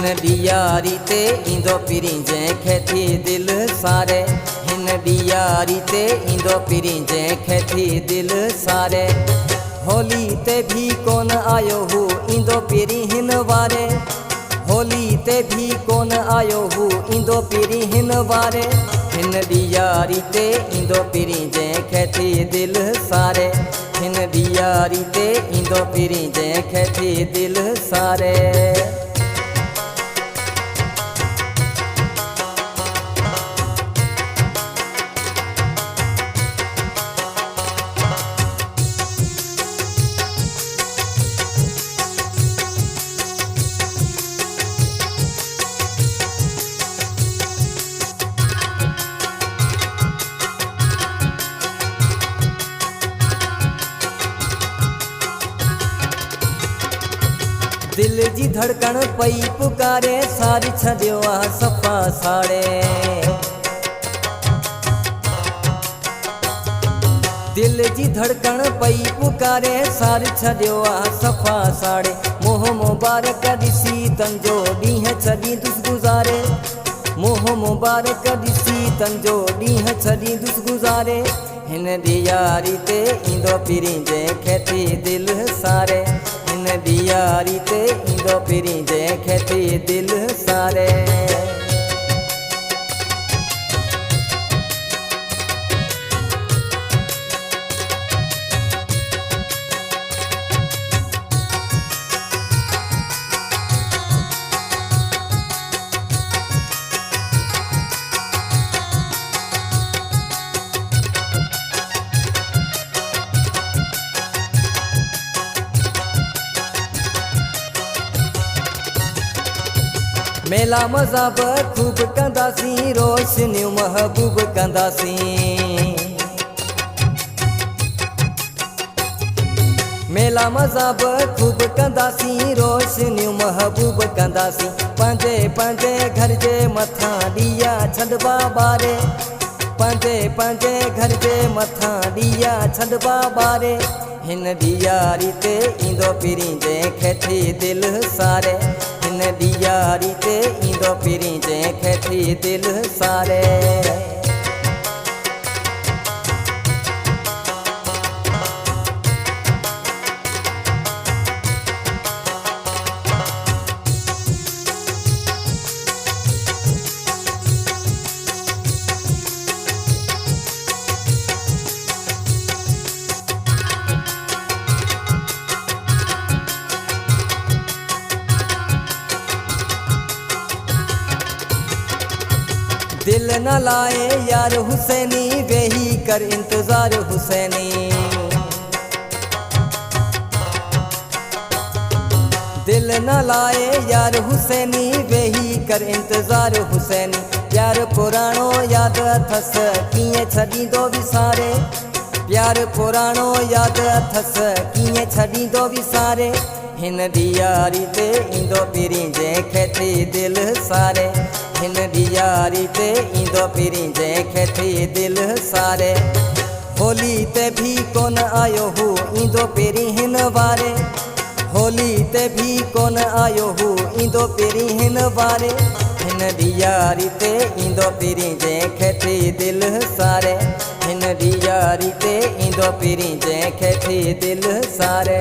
हिन ॾियारी ते ईंदो पिरी जंहिंखे थी दिलि सारे। हिन ॾियारी ते ईंदो पिरी जंहिंखे थी दिलि सारे। होली ते भी कोन आयो हू ईंदो पिरी हिन वारे। होली ते भी कोन आयो हू ईंदो पिरी हिन वारे। हिन ॾियारी ते ईंदो पिरी जंहिंखे थी दिलि सारे। हिन ॾियारी ते ईंदो पिरी जंहिंखे थी दिलि सारे। दिल जी धड़कन पई पुकारे सारी छॾियो आहे सफ़ा साड़े। दिल जी धड़कन पई पुकारे सारी छॾियो आहे सफ़ा साड़े। मोह मुबारक ॾिसी तंजो ॾींहं छॾी दुस गुज़ारे। मोह मुबारक ॾिसी तंजो ॾींहं छॾी दुस गुज़ारे। हिन ॾियारी ते ईंदो पिरी जंहिंखे थी दिलि सारे। हिन ॾियारी ते ईंदो पिरी जंहिंखे थी दिलि सारे। मेला मज़ा बि ख़ूब कंदासीं रोशनियूं महबूब कंदासीं। मेला मज़ा बि ख़ूब कंदासीं रोशनियूं महबूब कंदासीं। पंहिंजे पंहिंजे घर जे मथां ॾीया छॾिबा ॿारे। पंहिंजे पंहिंजे घर जे मथां ॾीया छॾिबा ॿारे। हिन ॾियारी ते ईंदो पिरी जंहिंखे थी दिलि सारे। हिन ॾियारी ते ईंदो पिरी जंहिंखे थी दिलि सारे। दिल न लाए यार हुसैनी वेही कर इंतजार हुसैनी। दिल न लाए यार हुसैनी वेही कर इंतजार हुसैनी। प्यार पुराणो यादि अथसि कीअं छॾींदो विसारे। प्यार पुराणो यादि अथसि कीअं छॾींदो विसारे। हिन ॾियारी ते ईंदो पिरी जंहिंखे थी दिलि सारे। हिन ॾियारी ते ईंदो पिरी जंहिंखे थी दिलि सारे। होली ते भी कोन आयो हू ईंदो पिरी हिन वारे। होली ते भी कोन आयो हू ईंदो पिरी हिन वारे। हिन ॾियारी ते ईंदो पिरी जंहिंखे थी दिलि सारे। हिन ॾियारी ते ईंदो पिरी जंहिंखे थी दिलि सारे।